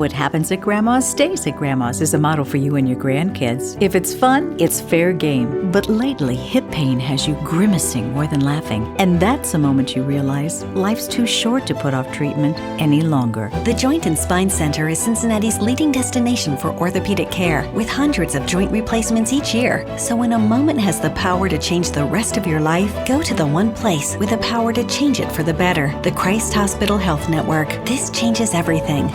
What happens at Grandma's stays at Grandma's is a model for you and your grandkids. If it's fun, it's fair game. But lately, hip pain has you grimacing more than laughing. And that's the moment you realize life's too short to put off treatment any longer. The Joint and Spine Center is Cincinnati's leading destination for orthopedic care, with hundreds of joint replacements each year. So when a moment has the power to change the rest of your life, go to the one place with the power to change it for the better. The Christ Hospital Health Network. This changes everything.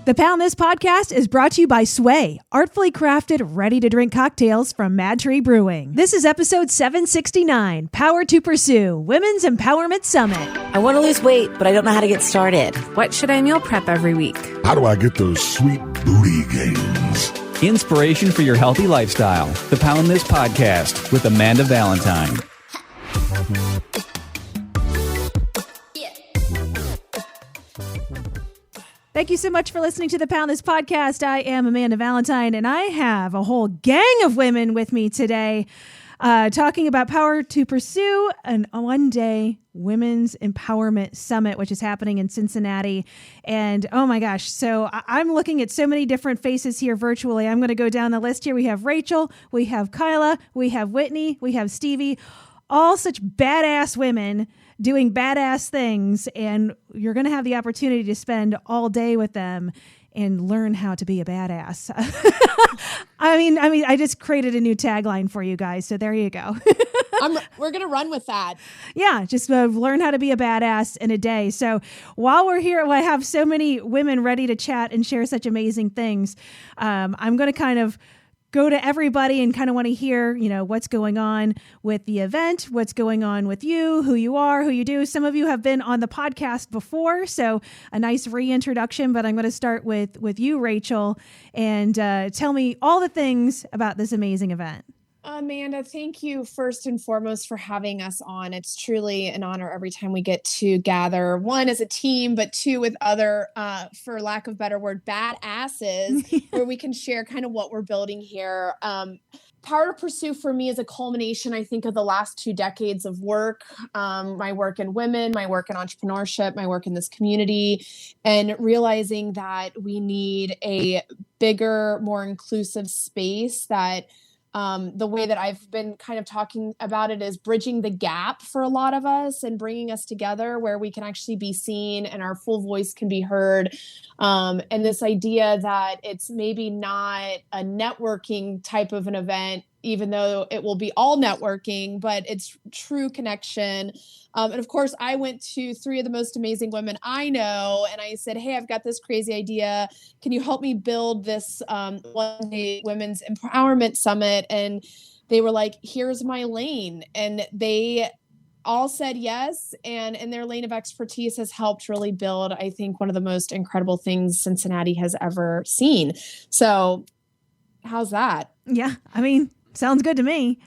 The Pound This podcast is brought to you by Sway, artfully crafted, ready-to-drink cocktails from Mad Tree Brewing. This is episode 769, Power to Pursue, Women's Empowerment Summit. I want to lose weight, but I don't know how to get started. What should I meal prep every week? How do I get those sweet booty gains? Inspiration for your healthy lifestyle. The Pound This podcast with Amanda Valentine. Thank you so much for listening to the Pound This podcast. I am Amanda Valentine, and I have a whole gang of women with me today talking about Power to Pursue, an one-day Women's Empowerment Summit, which is happening in Cincinnati. And oh my gosh, so I'm looking at so many different faces here virtually. I'm going to go down the list here. We have Rachel, we have Kyla, we have Whitney, we have Stevie, all such badass women doing badass things, and you're going to have the opportunity to spend all day with them and learn how to be a badass. I mean, I just created a new tagline for you guys, so there you go. We're going to run with that. Yeah, just learn how to be a badass in a day. So while we're here, I have so many women ready to chat and share such amazing things. I'm going to kind of go to everybody and kind of want to hear, what's going on with the event, what's going on with you, who you are, who you do. Some of you have been on the podcast before, so a nice reintroduction, but I'm going to start with you, Rachel, and tell me all the things about this amazing event. Amanda, thank you first and foremost for having us on. It's truly an honor every time we get to gather, one as a team, but two with other, for lack of a better word, badasses, where we can share kind of what we're building here. Power to Pursue for me is a culmination, I think, of the last 2 decades of work, my work in women, my work in entrepreneurship, my work in this community, and realizing that we need a bigger, more inclusive space that the way that I've been kind of talking about it is bridging the gap for a lot of us and bringing us together where we can actually be seen and our full voice can be heard. And this idea that it's maybe not a networking type of an event, even though it will be all networking, but it's true connection. And of course, I went to 3 of the most amazing women I know, and I said, hey, I've got this crazy idea. Can you help me build this one-day Women's Empowerment Summit? And they were like, here's my lane. And they all said yes, and in their lane of expertise has helped really build, I think, one of the most incredible things Cincinnati has ever seen. So how's that? Yeah, sounds good to me.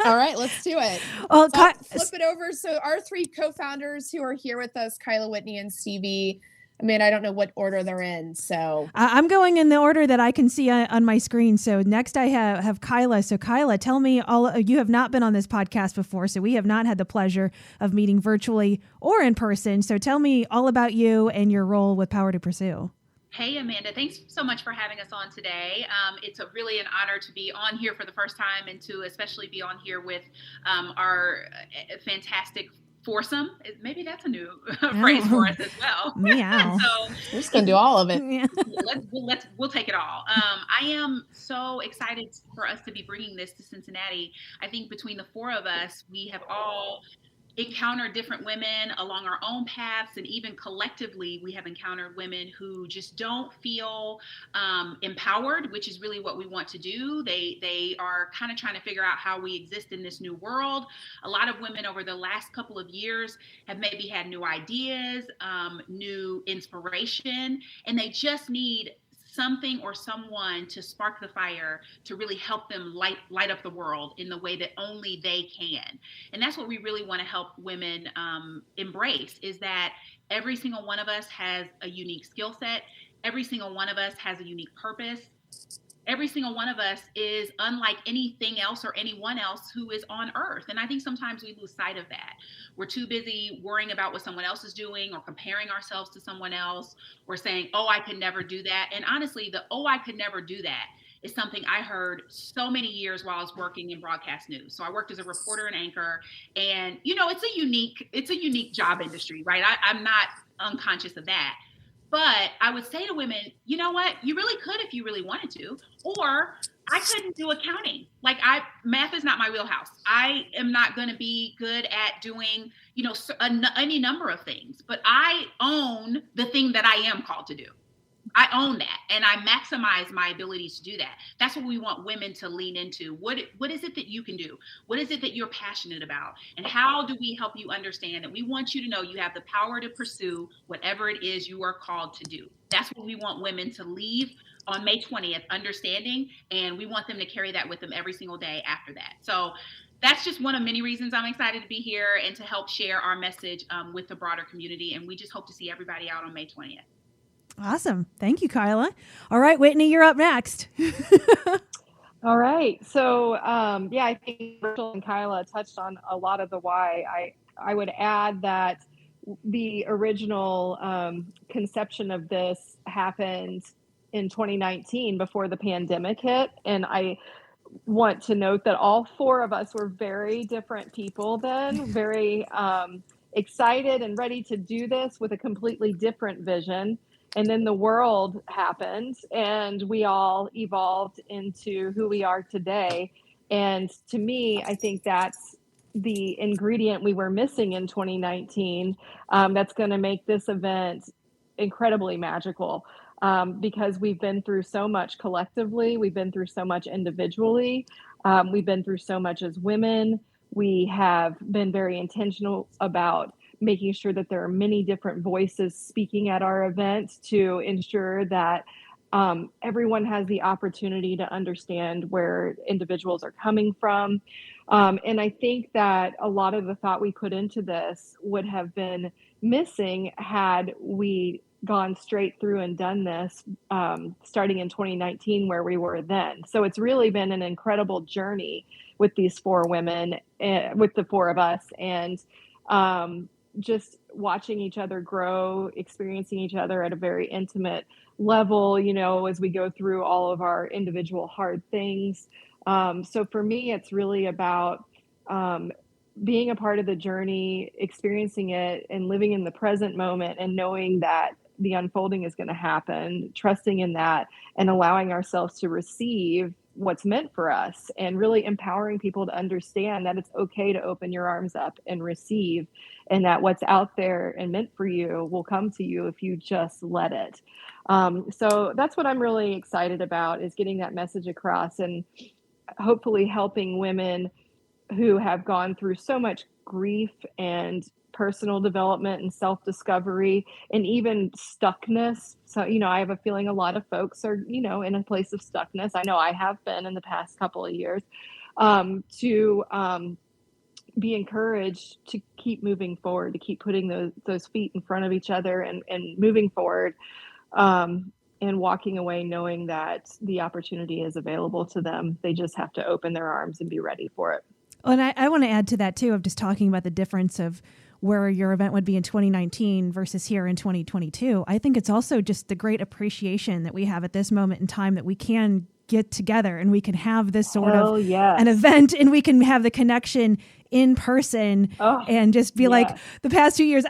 All right, let's do it. Well, so flip it over. So our 3 co-founders who are here with us, Kyla, Whitney, and Stevie. I don't know what order they're in. So I'm going in the order that I can see on my screen. So next I have Kyla. So Kyla, tell me you have not been on this podcast before, so we have not had the pleasure of meeting virtually or in person. So tell me all about you and your role with Power to Pursue. Hey, Amanda, thanks so much for having us on today. It's really an honor to be on here for the first time and to especially be on here with our fantastic foursome. Maybe that's a new phrase for us as well. Meow. So we're just going to do all of it. Yeah. We'll take it all. I am so excited for us to be bringing this to Cincinnati. I think between the 4 of us, we have all encountered different women along our own paths, and even collectively we have encountered women who just don't feel empowered, which is really what we want to do. They are kind of trying to figure out how we exist in this new world. A lot of women over the last couple of years have maybe had new ideas, new inspiration, and they just need something or someone to spark the fire to really help them light up the world in the way that only they can. And that's what we really want to help women embrace, is that every single one of us has a unique skill set. Every single one of us has a unique purpose. every single one of us is unlike anything else or anyone else who is on earth. And I think sometimes we lose sight of that. We're too busy worrying about what someone else is doing or comparing ourselves to someone else or saying, oh, I could never do that. And honestly, the, oh, I could never do that is something I heard so many years while I was working in broadcast news. So I worked as a reporter and anchor, and it's a unique job industry, right? I'm not unconscious of that. But I would say to women, you know what? You really could if you really wanted to. Or I couldn't do accounting. Math is not my wheelhouse. I am not going to be good at doing, any number of things. But I own the thing that I am called to do. I own that, and I maximize my abilities to do that. That's what we want women to lean into. What is it that you can do? What is it that you're passionate about? And how do we help you understand that we want you to know you have the power to pursue whatever it is you are called to do? That's what we want women to leave on May 20th, understanding, and we want them to carry that with them every single day after that. So that's just one of many reasons I'm excited to be here and to help share our message with the broader community. And we just hope to see everybody out on May 20th. Awesome. Thank you, Kyla. All right, Whitney, you're up next. All right. So, I think Rachel and Kyla touched on a lot of the why. I would add that the original conception of this happened in 2019 before the pandemic hit. And I want to note that all four of us were very different people then, very excited and ready to do this with a completely different vision. And then the world happened and we all evolved into who we are today. And to me, I think that's the ingredient we were missing in 2019 that's going to make this event incredibly magical because we've been through so much collectively. We've been through so much individually. We've been through so much as women. We have been very intentional about making sure that there are many different voices speaking at our event to ensure that everyone has the opportunity to understand where individuals are coming from. And I think that a lot of the thought we put into this would have been missing had we gone straight through and done this starting in 2019 where we were then. So it's really been an incredible journey with these four women, with the four of us, and just watching each other grow, experiencing each other at a very intimate level, as we go through all of our individual hard things. So for me, it's really about being a part of the journey, experiencing it and living in the present moment and knowing that the unfolding is going to happen, trusting in that and allowing ourselves to receive what's meant for us and really empowering people to understand that it's okay to open your arms up and receive, and that what's out there and meant for you will come to you if you just let it. So that's what I'm really excited about, is getting that message across and hopefully helping women who have gone through so much grief and personal development and self-discovery and even stuckness. So, I have a feeling a lot of folks are, in a place of stuckness. I know I have been in the past couple of years, to be encouraged to keep moving forward, to keep putting those feet in front of each other and moving forward, and walking away knowing that the opportunity is available to them. They just have to open their arms and be ready for it. Well, and I want to add to that too, of just talking about the difference of where your event would be in 2019 versus here in 2022. I think it's also just the great appreciation that we have at this moment in time that we can get together and we can have this sort of an event and we can have the connection in person and just be like the past 2 years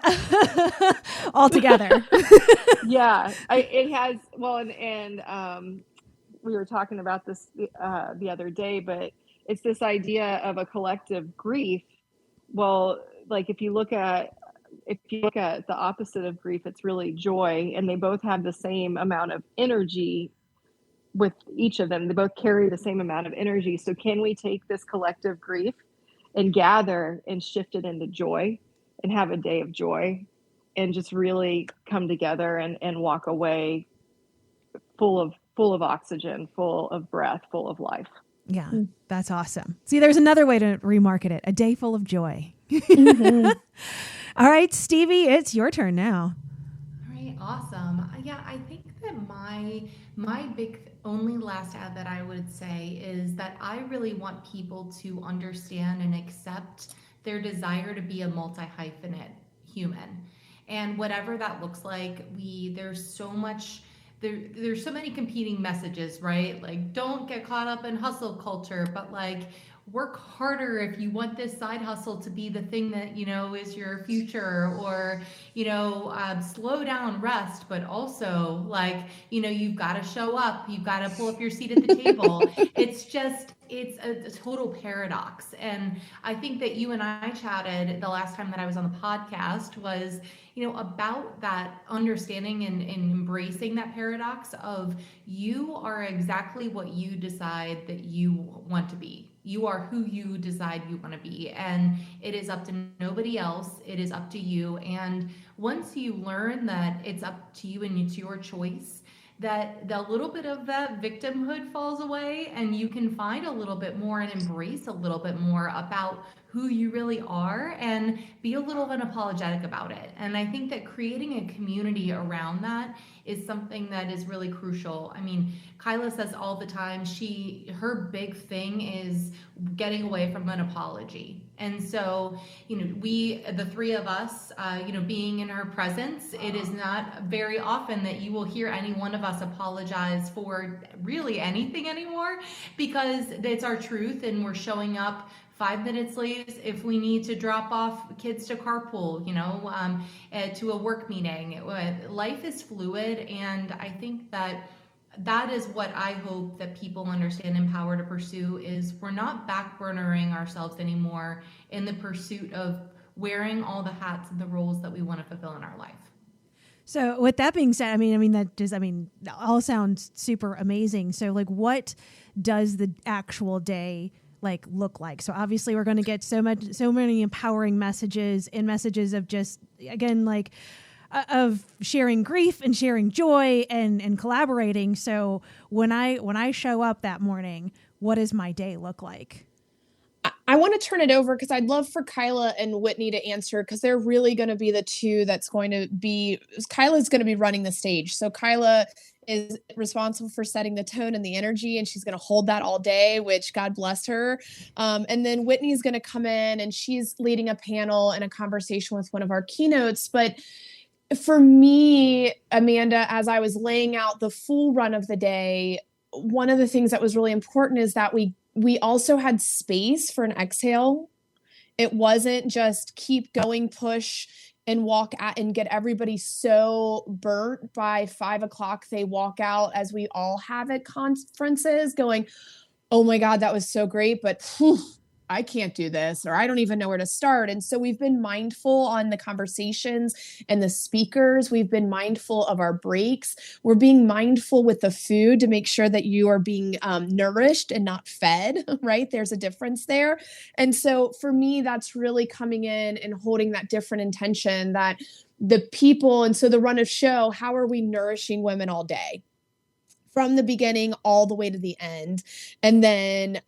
all together. It has. Well, and we were talking about this the other day, but it's this idea of a collective grief. Well, like if you look at the opposite of grief, it's really joy, and they both have the same amount of energy with each of them. They both carry the same amount of energy. So can we take this collective grief and gather and shift it into joy and have a day of joy and just really come together and walk away full of oxygen, full of breath, full of life. Yeah, that's awesome. See, there's another way to remarket it. A day full of joy. Mm-hmm. All right, Stevie, it's your turn now. All right, awesome. Yeah, I think that my big only last add that I would say is that I really want people to understand and accept their desire to be a multi-hyphenate human. And whatever that looks like, there's so many competing messages, right? Like, don't get caught up in hustle culture, but like, work harder if you want this side hustle to be the thing that, is your future, or, slow down, rest, but also like, you've got to show up, you've got to pull up your seat at the table. It's a total paradox. And I think that you and I chatted the last time that I was on the podcast was, about that understanding and embracing that paradox of you are exactly what you decide that you want to be. You are who you decide you want to be, and it is up to nobody else. It is up to you. And once you learn that it's up to you and it's your choice, that the little bit of that victimhood falls away, and you can find a little bit more and embrace a little bit more about who you really are and be a little unapologetic about it. And I think that creating a community around that is something that is really crucial. I mean, Kyla says all the time, her big thing is getting away from an apology. And so, the three of us, being in her presence, it is not very often that you will hear any one of us apologize for really anything anymore, because it's our truth and we're showing up 5 minutes late if we need to drop off kids to carpool, to a work meeting. Life is fluid, and I think that is what I hope that people understand in Power to Pursue is we're not backburnering ourselves anymore in the pursuit of wearing all the hats and the roles that we want to fulfill in our life. So with that being said, that all sounds super amazing. So like, what does the actual day look like? So obviously we're going to get so many empowering messages and messages of just, again, of sharing grief and sharing joy and collaborating. So when I show up that morning, what does my day look like? I want to turn it over because I'd love for Kyla and Whitney to answer, because they're really going to be the two Kyla's going to be running the stage. So Kyla is responsible for setting the tone and the energy, and she's going to hold that all day, which God bless her. And then Whitney's going to come in and she's leading a panel and a conversation with one of our keynotes. But for me, Amanda, as I was laying out the full run of the day, one of the things that was really important is that we also had space for an exhale. It wasn't just keep going, push, and walk at and get everybody so burnt by 5 o'clock. They walk out, as we all have at conferences, going, oh my God, that was so great, but I can't do this, or I don't even know where to start. And so we've been mindful on the conversations and the speakers. We've been mindful of our breaks. We're being mindful with the food to make sure that you are being nourished and not fed, right? There's a difference there. And so for me, that's really coming in and holding that different intention that the people, and so the run of show, how are we nourishing women all day? From the beginning all the way to the end. And then,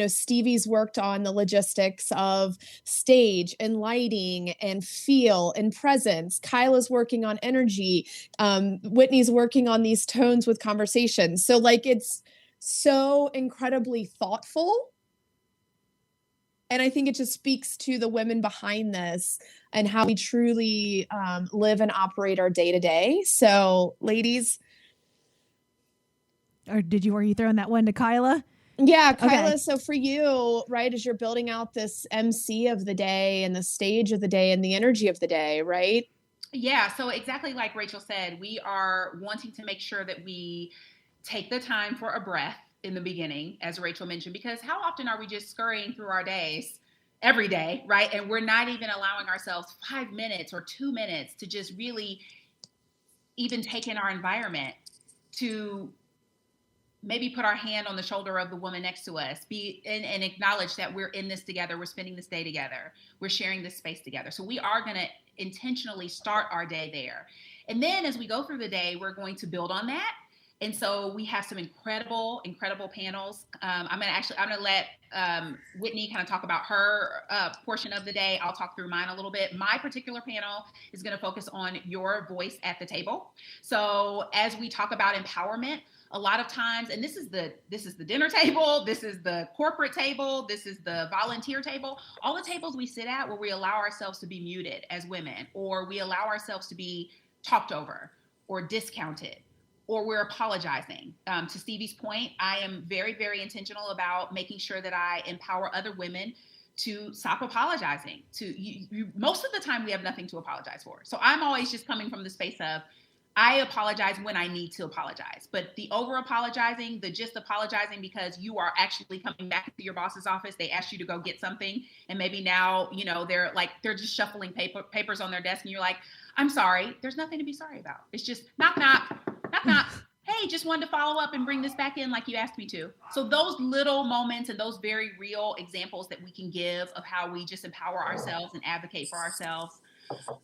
Stevie's worked on the logistics of stage and lighting and feel and presence. Kyla's working on energy. Whitney's working on these tones with conversations. So it's so incredibly thoughtful. And I think it just speaks to the women behind this and how we truly live and operate our day to day. So ladies, or were you throwing that one to Kyla? Yeah, Kyla. Okay. So for you, right, as you're building out this MC of the day and the stage of the day and the energy of the day, right? Yeah. So exactly like Rachel said, we are wanting to make sure that we take the time for a breath in the beginning, as Rachel mentioned, because how often are we just scurrying through our days every day, right? And we're not even allowing ourselves 5 minutes or 2 minutes to just really even take in our environment, to maybe put our hand on the shoulder of the woman next to us, and acknowledge that we're in this together. We're spending this day together. We're sharing this space together. So we are going to intentionally start our day there. And then as we go through the day, we're going to build on that. And so we have some incredible panels. I'm gonna let Whitney kind of talk about her portion of the day. I'll talk through mine a little bit. My particular panel is going to focus on your voice at the table. So as we talk about empowerment, a lot of times, and this is the dinner table, this is the corporate table, this is the volunteer table, all the tables we sit at where we allow ourselves to be muted as women, or we allow ourselves to be talked over or discounted, or we're apologizing. To Stevie's point, I am very, very intentional about making sure that I empower other women to stop apologizing. Most of the time, we have nothing to apologize for. So I'm always just coming from the space of, I apologize when I need to apologize. But the over-apologizing, the just apologizing because you are actually coming back to your boss's office, they asked you to go get something, and maybe now, they're just shuffling papers on their desk, and you're like, I'm sorry, there's nothing to be sorry about. It's just knock, knock. Knock, knock. Hey, just wanted to follow up and bring this back in like you asked me to. So those little moments and those very real examples that we can give of how we just empower ourselves and advocate for ourselves.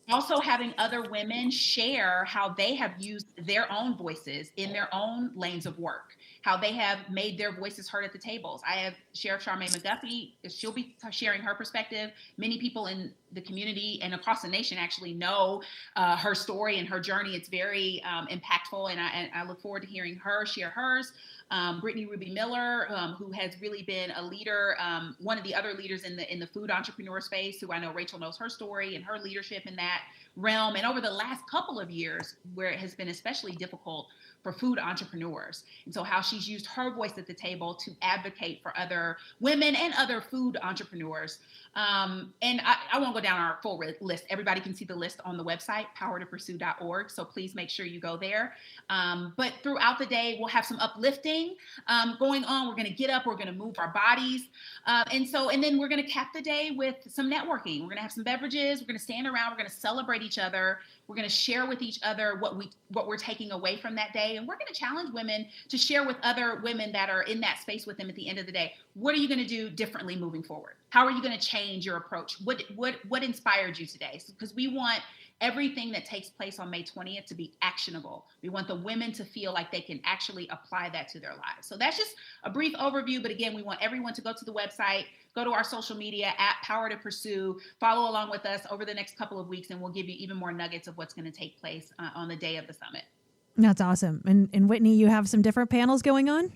Also having other women share how they have used their own voices in their own lanes of work, how they have made their voices heard at the tables. I have Sheriff Charmaine McGuffey. She'll be sharing her perspective. Many people in the community and across the nation actually know her story and her journey. It's very impactful, and I look forward to hearing her share hers. Brittany Ruby Miller, who has really been a leader, one of the other leaders in the food entrepreneur space, who I know Rachel knows her story and her leadership in that realm. And over the last couple of years, where it has been especially difficult for food entrepreneurs. And so how she's used her voice at the table to advocate for other women and other food entrepreneurs. And I won't go down our full list. Everybody can see the list on the website, powertopursue.org. So please make sure you go there. But throughout the day, we'll have some uplifting going on. We're going to get up, we're going to move our bodies. And then we're going to cap the day with some networking. We're going to have some beverages. We're going to stand around. We're going to celebrate each other. We're going to share with each other what we're taking away from that day. And we're going to challenge women to share with other women that are in that space with them at the end of the day. What are you going to do differently moving forward? How are you going to change your approach? What inspired you today? Because we want everything that takes place on May 20th to be actionable. We want the women to feel like they can actually apply that to their lives. So that's just a brief overview. But again, we want everyone to go to the website, go to our social media at Power to Pursue, follow along with us over the next couple of weeks, and we'll give you even more nuggets of what's going to take place on the day of the summit. That's awesome. And Whitney, you have some different panels going on?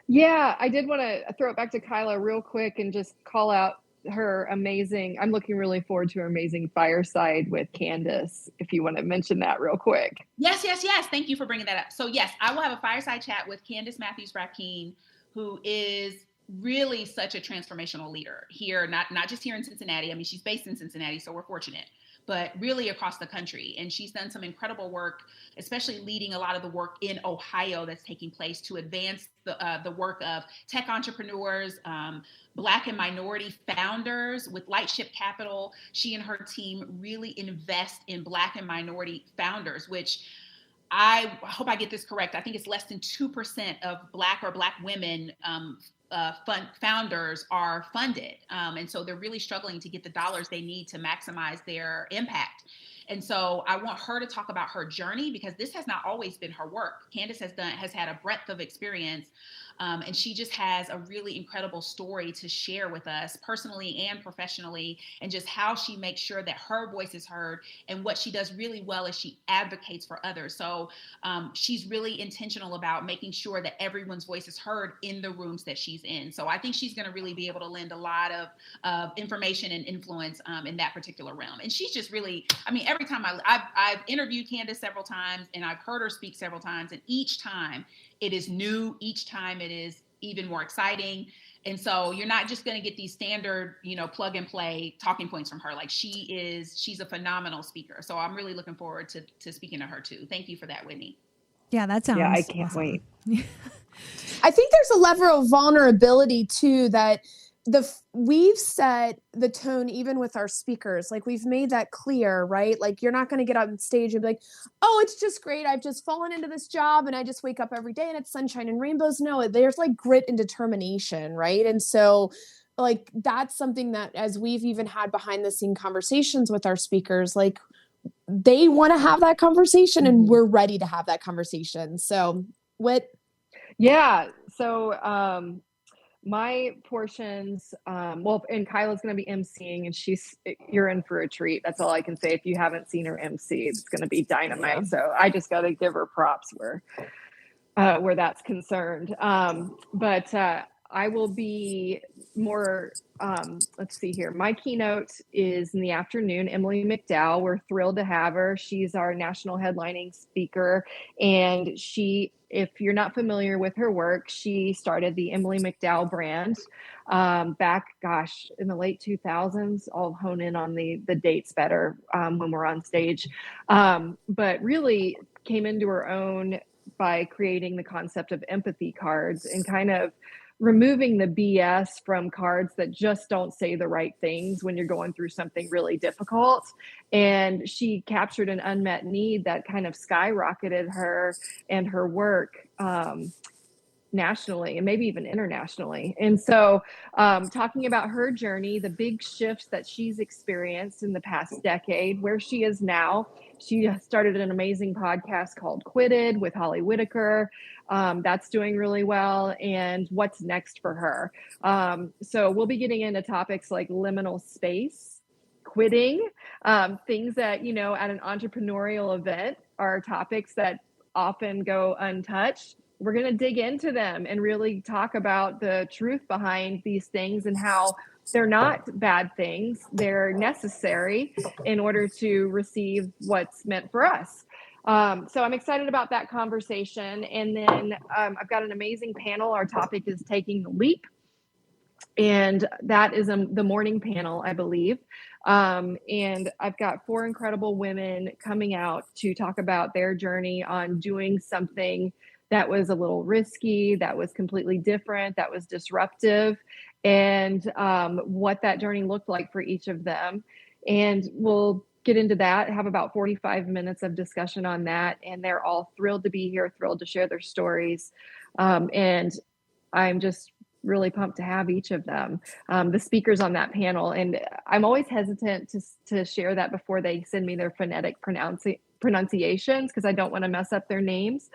Yeah, I did want to throw it back to Kyla real quick and just call out her amazing, I'm looking really forward to her amazing fireside with Candace, if you want to mention that real quick. Yes. Thank you for bringing that up. So yes, I will have a fireside chat with Candace Matthews-Rakeen, who is really such a transformational leader here, not just here in Cincinnati. I mean, she's based in Cincinnati, so we're fortunate, but really across the country. And she's done some incredible work, especially leading a lot of the work in Ohio that's taking place to advance the work of tech entrepreneurs, Black and minority founders. With Lightship Capital, she and her team really invest in Black and minority founders, which I hope I get this correct. I think it's less than 2% of Black or Black women founders are funded. And so they're really struggling to get the dollars they need to maximize their impact. And so I want her to talk about her journey, because this has not always been her work. Candace has had a breadth of experience, and she just has a really incredible story to share with us personally and professionally, and just how she makes sure that her voice is heard. And what she does really well is she advocates for others. So she's really intentional about making sure that everyone's voice is heard in the rooms that she's in. So I think she's going to really be able to lend a lot of information and influence in that particular realm. And she's just really, I mean, every time I've interviewed Candace several times, and I've heard her speak several times, and each time it is new, each time it is even more exciting. And so you're not just going to get these standard, plug and play talking points from her. Like she's a phenomenal speaker. So I'm really looking forward to speaking to her too. Thank you for that, Whitney. Yeah, that sounds I can't awesome. wait. I think there's a level of vulnerability too, that we've set the tone even with our speakers. Like, we've made that clear, right? Like, you're not going to get on stage and be like, oh, it's just great, I've just fallen into this job and I just wake up every day and it's sunshine and rainbows. No, there's like grit and determination, right? And so like, that's something that, as we've even had behind the scene conversations with our speakers, like, they want to have that conversation and we're ready to have that conversation. So Whit? Yeah. So my portions, well, and Kyla's going to be emceeing, and you're in for a treat. That's all I can say. If you haven't seen her MC, it's going to be dynamite. Yeah. So I just got to give her props where that's concerned. But I will be more, let's see here. My keynote is in the afternoon. Emily McDowell, we're thrilled to have her. She's our national headlining speaker. And if you're not familiar with her work, she started the Emily McDowell brand back, in the late 2000s. I'll hone in on the dates better when we're on stage. But really came into her own by creating the concept of empathy cards and kind of removing the BS from cards that just don't say the right things when you're going through something really difficult. And she captured an unmet need that kind of skyrocketed her and her work nationally and maybe even internationally. And so talking about her journey, the big shifts that she's experienced in the past decade, where she is now. She started an amazing podcast called Quitted with Holly Whitaker. That's doing really well. And what's next for her? So we'll be getting into topics like liminal space, quitting, things that, at an entrepreneurial event are topics that often go untouched. We're going to dig into them and really talk about the truth behind these things and how they're not bad things. They're necessary in order to receive what's meant for us. So I'm excited about that conversation. And then I've got an amazing panel. Our topic is taking the leap. And that is the morning panel, I believe. And I've got 4 incredible women coming out to talk about their journey on doing something that was a little risky, that was completely different, that was disruptive, and what that journey looked like for each of them. And we'll get into that, have about 45 minutes of discussion on that. And they're all thrilled to be here, thrilled to share their stories. And I'm just really pumped to have each of them, the speakers on that panel. And I'm always hesitant to share that before they send me their phonetic pronunciations, because I don't want to mess up their names.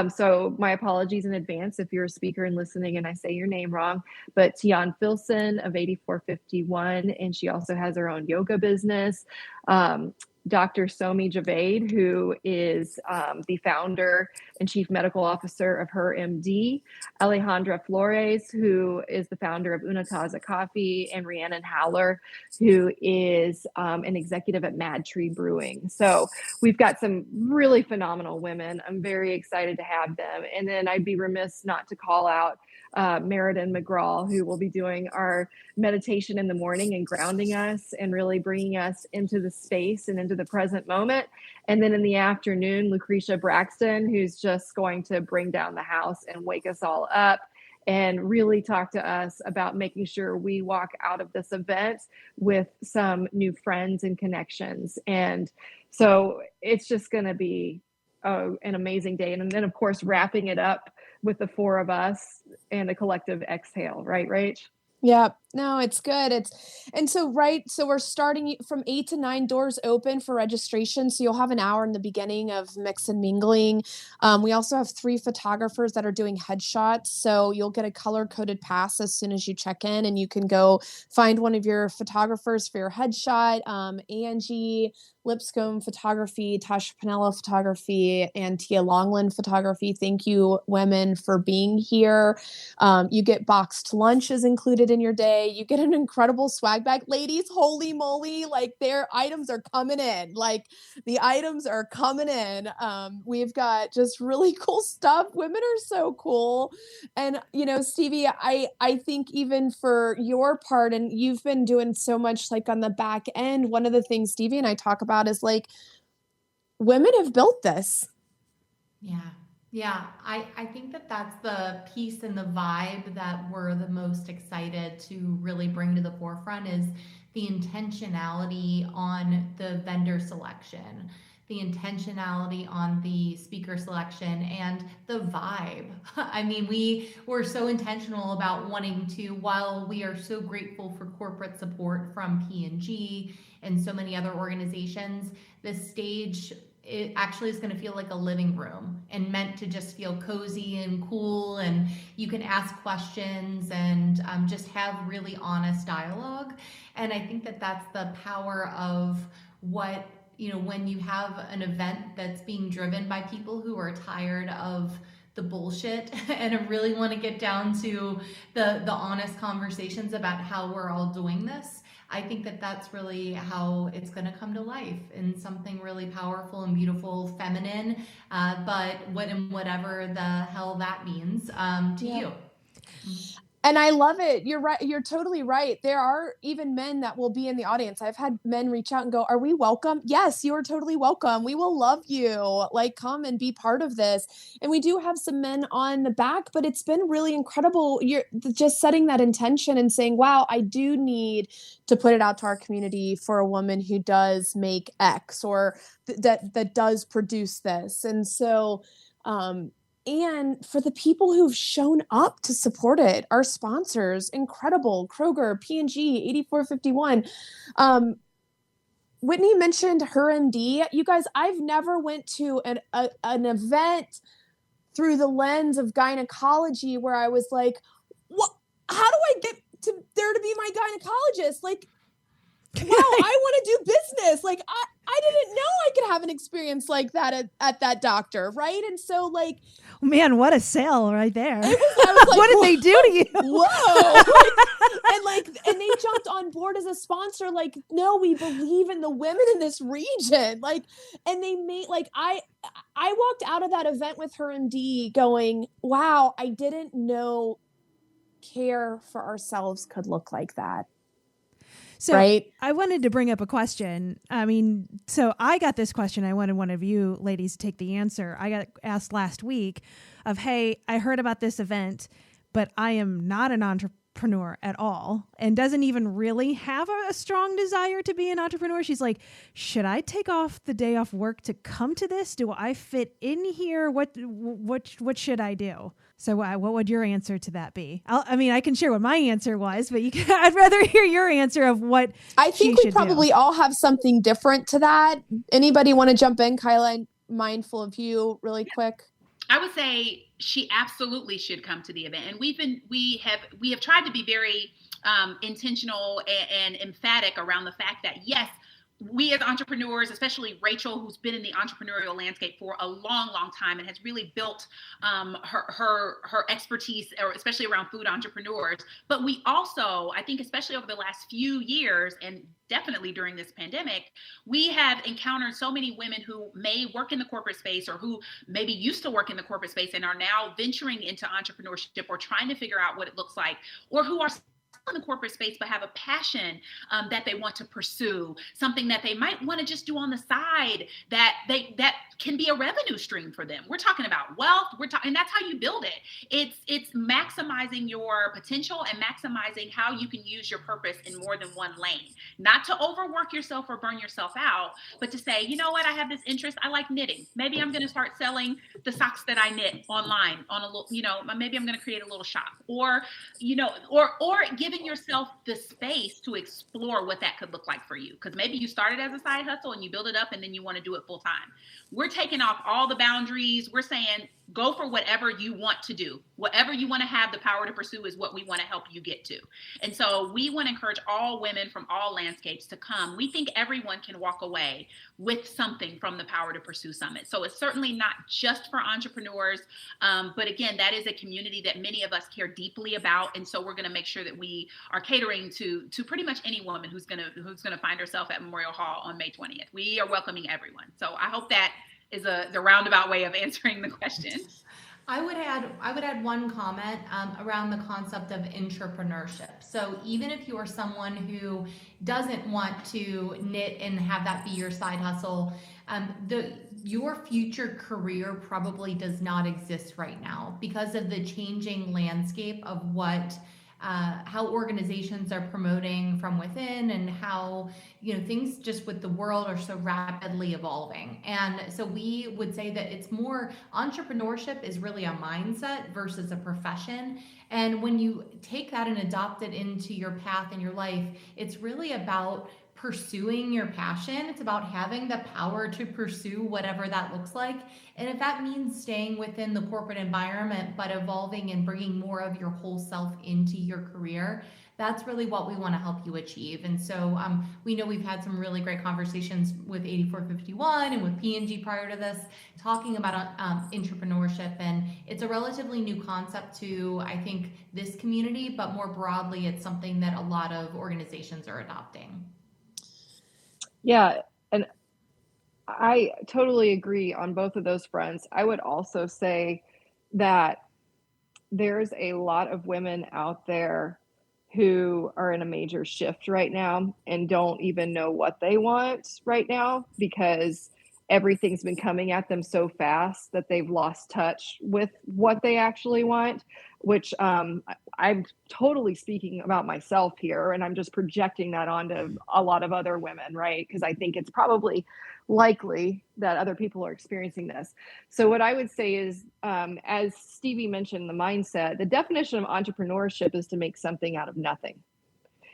So my apologies in advance if you're a speaker and listening and I say your name wrong. But Tian Filson of 8451, and she also has her own yoga business. Dr. Somi Javed, who is the founder and chief medical officer of Her MD, Alejandra Flores, who is the founder of Una Taza Coffee, and Rhiannon Howler, who is an executive at Mad Tree Brewing. So we've got some really phenomenal women. I'm very excited to have them. And then I'd be remiss not to call out Meriden McGraw, who will be doing our meditation in the morning and grounding us and really bringing us into the space and into the present moment. And then in the afternoon, Lucretia Braxton, who's just going to bring down the house and wake us all up and really talk to us about making sure we walk out of this event with some new friends and connections. And so it's just going to be an amazing day. And then, of course, wrapping it up with the 4 of us and a collective exhale, right, Rach? Yeah, no, it's good. So we're starting from 8 to 9, doors open for registration. So you'll have an hour in the beginning of mix and mingling. We also have 3 photographers that are doing headshots. So you'll get a color coded pass as soon as you check in, and you can go find one of your photographers for your headshot. Angie Lipscomb Photography, Tasha Pinella Photography, and Tia Longland Photography. Thank you, women, for being here. You get boxed lunches included in your day. You get an incredible swag bag. Ladies, holy moly, like their items are coming in. Like the items are coming in. We've got just really cool stuff. Women are so cool. And, Stevie, I think even for your part, and you've been doing so much like on the back end, one of the things Stevie and I talk about is like, women have built this. Yeah. I think that's the piece and the vibe that we're the most excited to really bring to the forefront is the intentionality on the vendor selection, the intentionality on the speaker selection, and the vibe. I mean, we were so intentional about wanting to, while we are so grateful for corporate support from P&G and so many other organizations, the stage it actually is going to feel like a living room and meant to just feel cozy and cool, and you can ask questions and just have really honest dialogue. And I think that that's the power of what, when you have an event that's being driven by people who are tired of the bullshit and really want to get down to the honest conversations about how we're all doing this. I think that that's really how it's going to come to life in something really powerful and beautiful, feminine, but whatever the hell that means to you. And I love it. You're right. You're totally right. There are even men that will be in the audience. I've had men reach out and go, "Are we welcome?" Yes, you are totally welcome. We will love you. Like, come and be part of this. And we do have some men on the back, but it's been really incredible. You're just setting that intention and saying, wow, I do need to put it out to our community for a woman who does make X or that does produce this. And so, and for the people who've shown up to support it, our sponsors, incredible, Kroger, P&G, 8451. Whitney mentioned Her MD. You guys, I've never went to an event through the lens of gynecology where I was like, what? How do I get there to be my gynecologist? Like, wow, I want to do business. Like, I didn't know I could have an experience like that at that doctor, right? And so, like, man, what a sale right there. I was like, what did they do to you? Whoa. and they jumped on board as a sponsor. Like, no, we believe in the women in this region. Like, and they made, like, I walked out of that event with Her MD going, wow, I didn't know care for ourselves could look like that. So right? I wanted to bring up a question. I mean, so I got this question. I wanted one of you ladies to take the answer. I got asked last week of, hey, I heard about this event, but I am not an entrepreneur at all and doesn't even really have a strong desire to be an entrepreneur. She's like, should I take off the day off work to come to this? Do I fit in here? What should I do? So what would your answer to that be? I can share what my answer was, but I'd rather hear your answer of what I think we probably all have something different to that. Anybody want to jump in, Kyla? I'm mindful of you really quick. I would say she absolutely should come to the event. And we have tried to be very intentional and emphatic around the fact that, yes, we as entrepreneurs, especially Rachel, who's been in the entrepreneurial landscape for a long, long time and has really built her expertise, or especially around food entrepreneurs. But we also, I think, especially over the last few years and definitely during this pandemic, we have encountered so many women who may work in the corporate space or who maybe used to work in the corporate space and are now venturing into entrepreneurship or trying to figure out what it looks like, or who are in the corporate space but have a passion that they want to pursue, something that they might want to just do on the side that can be a revenue stream for them. We're talking about wealth. And that's how you build it. It's maximizing your potential and maximizing how you can use your purpose in more than one lane. Not to overwork yourself or burn yourself out, but to say, you know what, I have this interest. I like knitting. Maybe I'm going to start selling the socks that I knit online on a little, maybe I'm going to create a little shop, or giving yourself the space to explore what that could look like for you. Because maybe you started as a side hustle and you build it up and then you want to do it full time. We're taking off all the boundaries. We're saying, go for whatever you want to do. Whatever you want to have the power to pursue is what we want to help you get to. And so we want to encourage all women from all landscapes to come. We think everyone can walk away with something from the Power to Pursue Summit. So it's certainly not just for entrepreneurs. But again, that is a community that many of us care deeply about. And so we're going to make sure that we are catering to pretty much any woman who's going to find herself at Memorial Hall on May 20th. We are welcoming everyone. So I hope that is the roundabout way of answering the question. I would add one comment around the concept of entrepreneurship. So even if you are someone who doesn't want to knit and have that be your side hustle, your future career probably does not exist right now because of the changing landscape of how organizations are promoting from within and how things just with the world are so rapidly evolving. And so we would say that it's more, entrepreneurship is really a mindset versus a profession. And when you take that and adopt it into your path in your life, it's really about pursuing your passion. It's about having the power to pursue whatever that looks like. And if that means staying within the corporate environment, but evolving and bringing more of your whole self into your career, that's really what we want to help you achieve. And so we know we've had some really great conversations with 8451 and with P&G prior to this, talking about entrepreneurship. And it's a relatively new concept to, I think, this community, but more broadly, it's something that a lot of organizations are adopting. Yeah, and I totally agree on both of those fronts. I would also say that there's a lot of women out there who are in a major shift right now and don't even know what they want right now because everything's been coming at them so fast that they've lost touch with what they actually want, which I'm totally speaking about myself here, and I'm just projecting that onto a lot of other women, right? Because I think it's probably likely that other people are experiencing this. So what I would say is, as Stevie mentioned, the mindset, the definition of entrepreneurship is to make something out of nothing.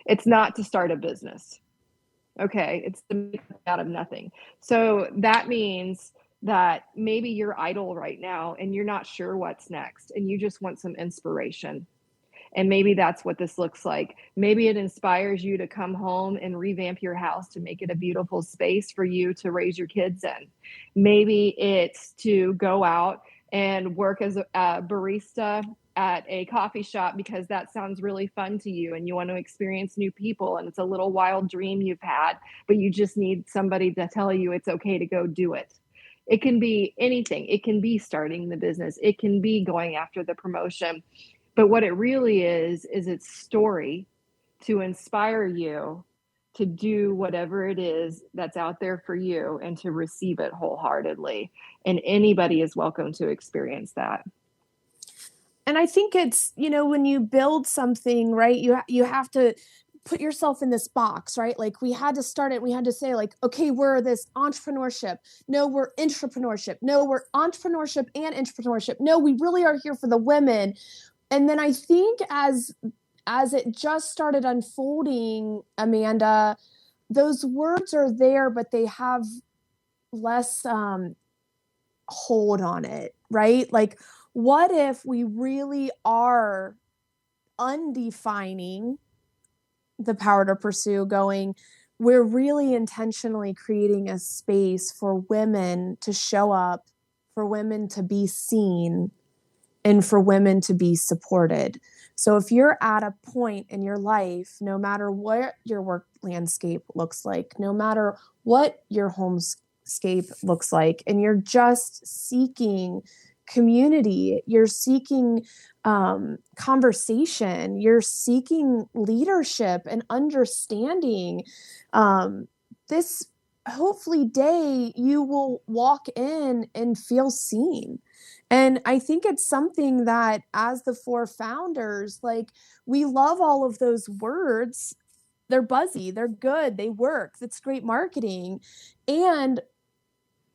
It's not to start a business. Okay, it's to make something out of nothing. So that means that maybe you're idle right now and you're not sure what's next and you just want some inspiration. And maybe that's what this looks like. Maybe it inspires you to come home and revamp your house to make it a beautiful space for you to raise your kids in. Maybe it's to go out and work as a barista at a coffee shop because that sounds really fun to you and you want to experience new people and it's a little wild dream you've had, but you just need somebody to tell you it's okay to go do it. It can be anything. It can be starting the business. It can be going after the promotion. But what it really is its story to inspire you to do whatever it is that's out there for you and to receive it wholeheartedly. And anybody is welcome to experience that. And I think it's, when you build something, right, you have to put yourself in this box, right? Like we had to start it. We had to say like, okay, we're this entrepreneurship. No, we're intrapreneurship. No, we're entrepreneurship and intrapreneurship. No, we really are here for the women. And then I think as it just started unfolding, Amanda, those words are there, but they have less hold on it, right? Like, what if we really are undefining the power to pursue, going, we're really intentionally creating a space for women to show up, for women to be seen, and for women to be supported. So if you're at a point in your life, no matter what your work landscape looks like, no matter what your homescape looks like, and you're just seeking community, you're seeking conversation, you're seeking leadership and understanding, this hopefully day you will walk in and feel seen. And I think it's something that as the 4 founders, like, we love all of those words. They're buzzy, they're good, they work. That's great marketing. And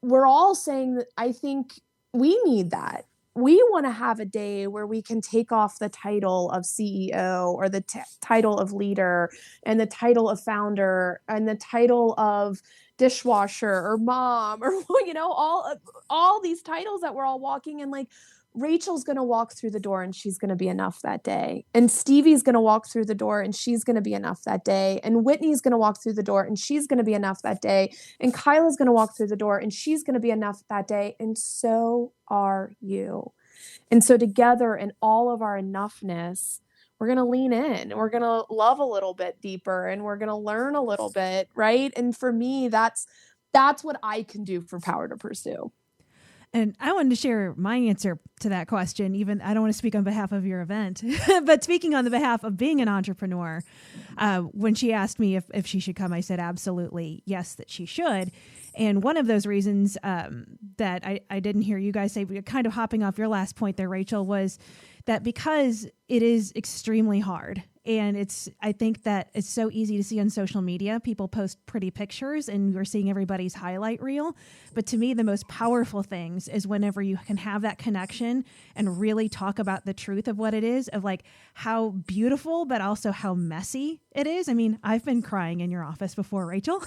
we're all saying that I think we need that. We want to have a day where we can take off the title of CEO or the title of leader and the title of founder and the title of dishwasher or mom or, all these titles that we're all walking in. Like, Rachel's going to walk through the door and she's going to be enough that day. And Stevie's going to walk through the door and she's going to be enough that day. And Whitney's going to walk through the door and she's going to be enough that day. And Kyla's going to walk through the door and she's going to be enough that day. And so are you. And so together in all of our enoughness, we're going to lean in, we're going to love a little bit deeper, and we're going to learn a little bit. Right. And for me, that's what I can do for Power to Pursue. And I wanted to share my answer to that question. Even I don't want to speak on behalf of your event, but speaking on the behalf of being an entrepreneur, when she asked me if she should come, I said, absolutely, yes, that she should. And one of those reasons that I didn't hear you guys say, kind of hopping off your last point there, Rachel, was that because it is extremely hard. And I think that it's so easy to see on social media. People post pretty pictures and you're seeing everybody's highlight reel. But to me, the most powerful things is whenever you can have that connection and really talk about the truth of what it is, of like how beautiful, but also how messy it is. I mean, I've been crying in your office before, Rachel.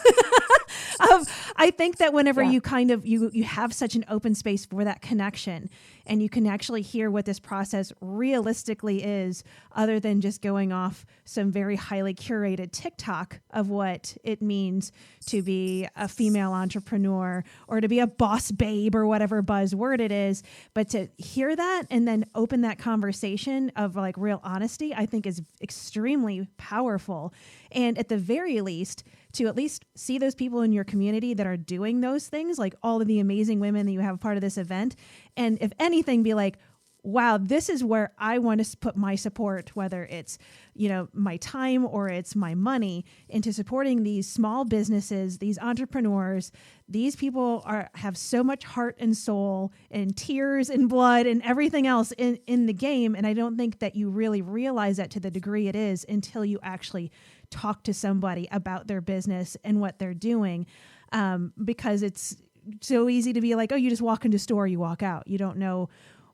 I think that whenever you kind of, you have such an open space for that connection and you can actually hear what this process realistically is, other than just going off some very highly curated TikTok of what it means to be a female entrepreneur or to be a boss babe or whatever buzzword it is. But to hear that and then open that conversation of like real honesty, I think is extremely powerful. And at the very least, to at least see those people in your community that are doing those things, like all of the amazing women that you have part of this event. And if anything, be like, wow, this is where I want to put my support, whether it's, my time or it's my money, into supporting these small businesses, these entrepreneurs. These people have so much heart and soul and tears and blood and everything else in the game. And I don't think that you really realize that to the degree it is until you actually talk to somebody about their business and what they're doing. Because it's so easy to be like, oh, you just walk into a store, you walk out. You don't know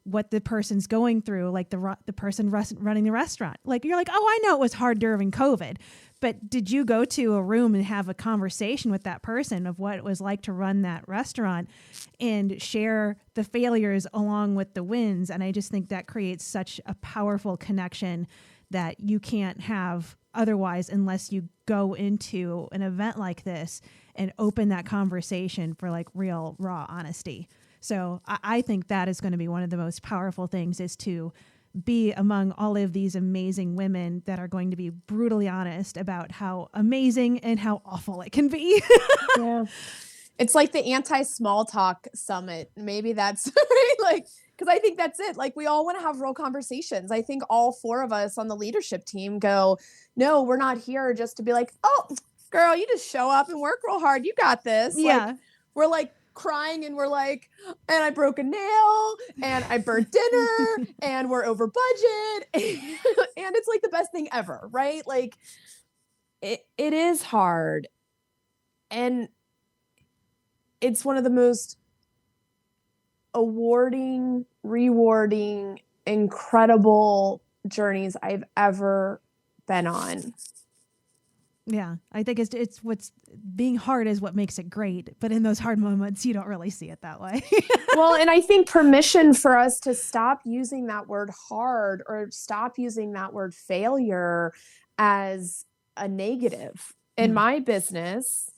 what the person's going through, like the person running the restaurant. Like, you're like, oh, I know it was hard during COVID, but did you go to a room and have a conversation with that person of what it was like to run that restaurant and share the failures along with the wins? And I just think that creates such a powerful connection that you can't have otherwise unless you go into an event like this and open that conversation for like real, raw honesty. So I think that is going to be one of the most powerful things, is to be among all of these amazing women that are going to be brutally honest about how amazing and how awful it can be. Yeah. It's like the anti-small talk summit. Maybe that's right? Like, because I think that's it. Like, we all want to have real conversations. I think all four of us on the leadership team go, no, we're not here just to be like, oh, girl, you just show up and work real hard. You got this. Yeah. Like, we're like crying and we're like, and I broke a nail and I burnt dinner and we're over budget. And it's like the best thing ever, right? Like, it is hard. And it's one of the most rewarding, incredible journeys I've ever been on. Yeah, I think it's what's being hard is what makes it great. But in those hard moments, you don't really see it that way. Well, and I think permission for us to stop using that word hard or stop using that word failure as a negative. In my business,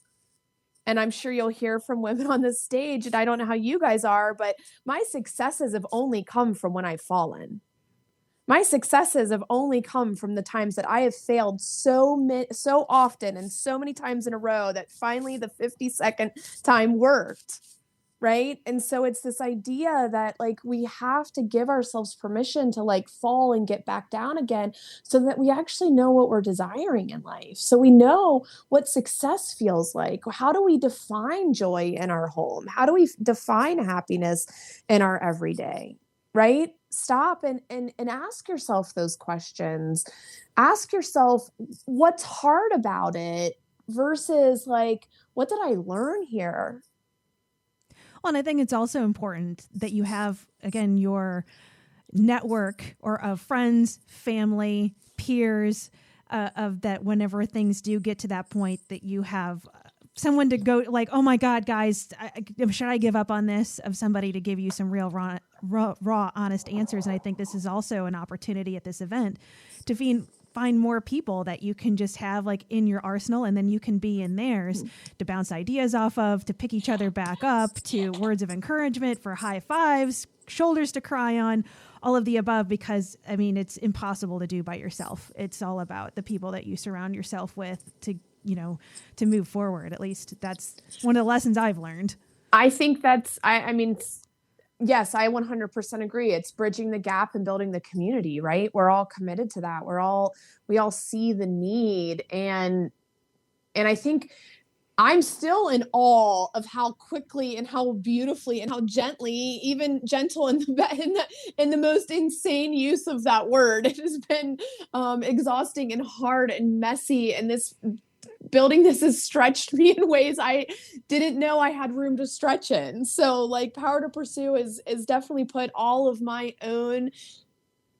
and I'm sure you'll hear from women on this stage, and I don't know how you guys are, but my successes have only come from when I've fallen. My successes have only come from the times that I have failed so often and so many times in a row that finally the 52nd time worked, right? And so it's this idea that like we have to give ourselves permission to like fall and get back down again so that we actually know what we're desiring in life. So we know what success feels like. How do we define joy in our home? How do we define happiness in our everyday, right? Stop and ask yourself those questions. Ask yourself what's hard about it versus like, what did I learn here? Well, and I think it's also important that you have, again, your network or of friends, family, peers, of that whenever things do get to that point that you have someone to go like, oh my God, guys, should I give up on this? Of somebody to give you some real raw, honest answers. And I think this is also an opportunity at this event to find more people that you can just have like in your arsenal, and then you can be in theirs to bounce ideas off of, to pick each other back up, to words of encouragement, for high fives, shoulders to cry on, all of the above, because I mean, it's impossible to do by yourself. It's all about the people that you surround yourself with to move forward. At least that's one of the lessons I've learned. I think that's, I mean, yes, I 100% agree. It's bridging the gap and building the community, right? We're all committed to that. We all see the need. And I think I'm still in awe of how quickly and how beautifully and how gently, even gentle in the most insane use of that word. It has been exhausting and hard and messy. And building this has stretched me in ways I didn't know I had room to stretch in. So like Power to Pursue is definitely put all of my own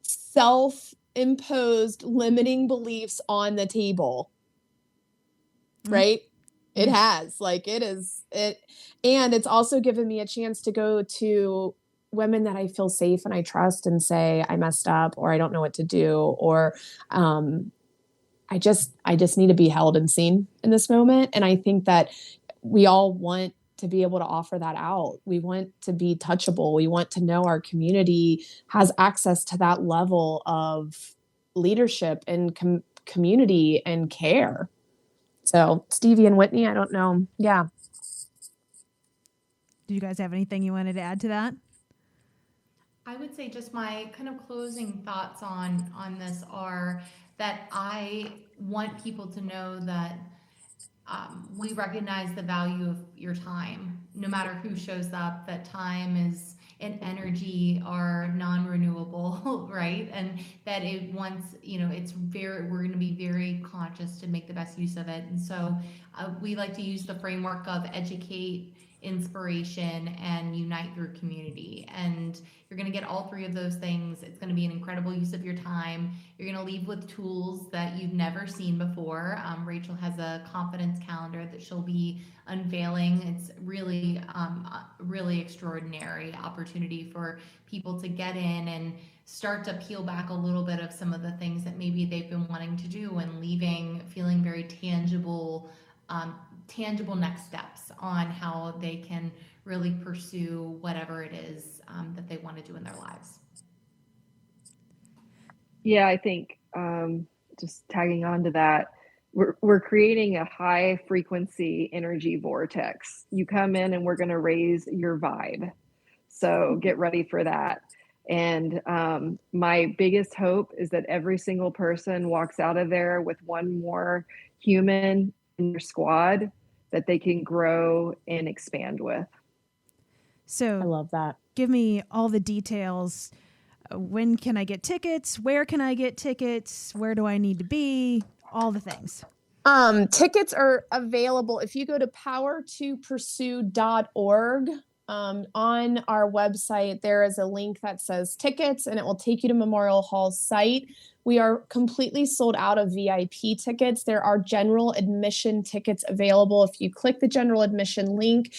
self-imposed limiting beliefs on the table. Right? It has, like, and it's also given me a chance to go to women that I feel safe and I trust and say, I messed up, or I don't know what to do, or, I just need to be held and seen in this moment. And I think that we all want to be able to offer that out. We want to be touchable. We want to know our community has access to that level of leadership and community and care. So Stevie and Whitney, I don't know. Yeah. Do you guys have anything you wanted to add to that? I would say just my kind of closing thoughts on this are that I want people to know that we recognize the value of your time, no matter who shows up, that time and energy are non-renewable, right? And that we're going to be very conscious to make the best use of it. And so we like to use the framework of educate, inspiration, and unite through community. And you're going to get all three of those things. It's going to be an incredible use of your time. You're going to leave with tools that you've never seen before. Rachel has a confidence calendar that she'll be unveiling. It's really, really extraordinary opportunity for people to get in and start to peel back a little bit of some of the things that maybe they've been wanting to do, and leaving feeling very tangible next steps on how they can really pursue whatever it is that they want to do in their lives. Yeah, I think just tagging on to that, we're creating a high frequency energy vortex. You come in and we're going to raise your vibe. So get ready for that. And my biggest hope is that every single person walks out of there with one more human in your squad that they can grow and expand with. So I love that. Give me all the details. When can I get tickets? Where can I get tickets? Where do I need to be? All the things. Tickets are available if you go to power2pursue.org. On our website, there is a link that says tickets, and it will take you to Memorial Hall's site. We are completely sold out of VIP tickets. There are general admission tickets available. If you click the general admission link,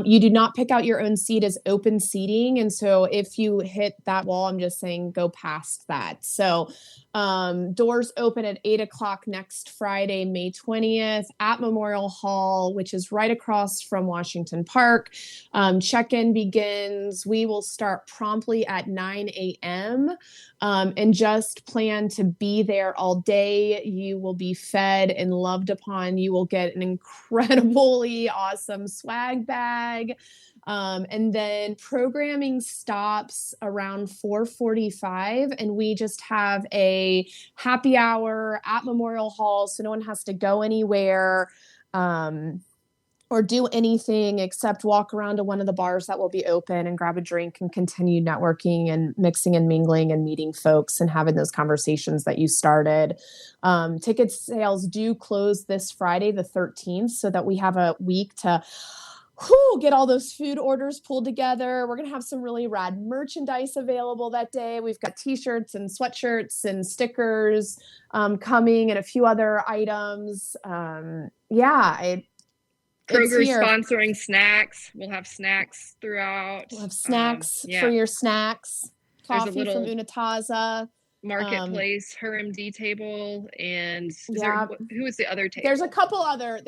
you do not pick out your own seat as open seating. And so if you hit that wall, I'm just saying go past that. So doors open at 8:00 next Friday, May 20th at Memorial Hall, which is right across from Washington Park. Check-in begins. We will start promptly at 9 a.m. And just plan to be there all day. You will be fed and loved upon. You will get an incredibly awesome swag bag. And then programming stops around 4:45, and we just have a happy hour at Memorial Hall, so no one has to go anywhere or do anything except walk around to one of the bars that will be open and grab a drink and continue networking and mixing and mingling and meeting folks and having those conversations that you started. Ticket sales do close this Friday, the 13th, so that we have a week to get all those food orders pulled together. We're going to have some really rad merchandise available that day. We've got t-shirts and sweatshirts and stickers coming, and a few other items. Kroger's sponsoring snacks. We'll have snacks throughout. We'll have snacks for your snacks. Coffee from Unitaza. Marketplace, her MD table, and who is the other table? There's a couple other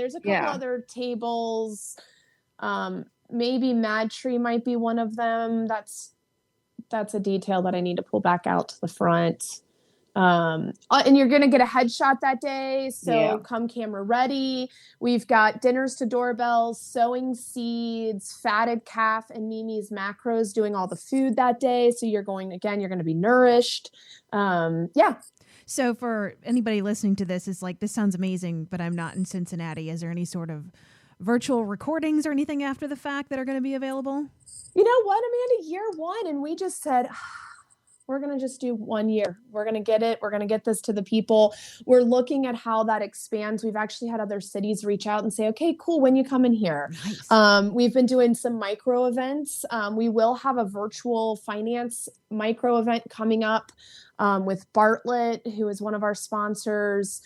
tables. Maybe Mad Tree might be one of them. That's a detail that I need to pull back out to the front. And you're going to get a headshot that day. So come camera ready. We've got dinners to doorbells, sowing seeds, Fatted Calf and Mimi's Macros doing all the food that day. So you're going to be nourished. So for anybody listening to this, it's like, this sounds amazing, but I'm not in Cincinnati. Is there any sort of virtual recordings or anything after the fact that are going to be available? You know what, Amanda? Year one, and we just said, we're going to just do 1 year. We're going to get it. We're going to get this to the people. We're looking at how that expands. We've actually had other cities reach out and say, okay, cool. When you come in here, nice. We've been doing some micro events. We will have a virtual finance micro event coming up with Bartlett, who is one of our sponsors.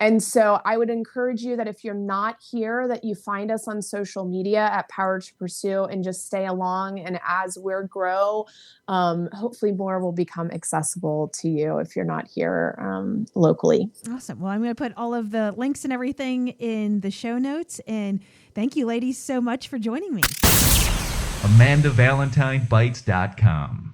And so I would encourage you that if you're not here, that you find us on social media at Power to Pursue and just stay along. And as we grow, hopefully more will become accessible to you if you're not here locally. Awesome. Well, I'm going to put all of the links and everything in the show notes. And thank you, ladies, so much for joining me. AmandaValentineBites.com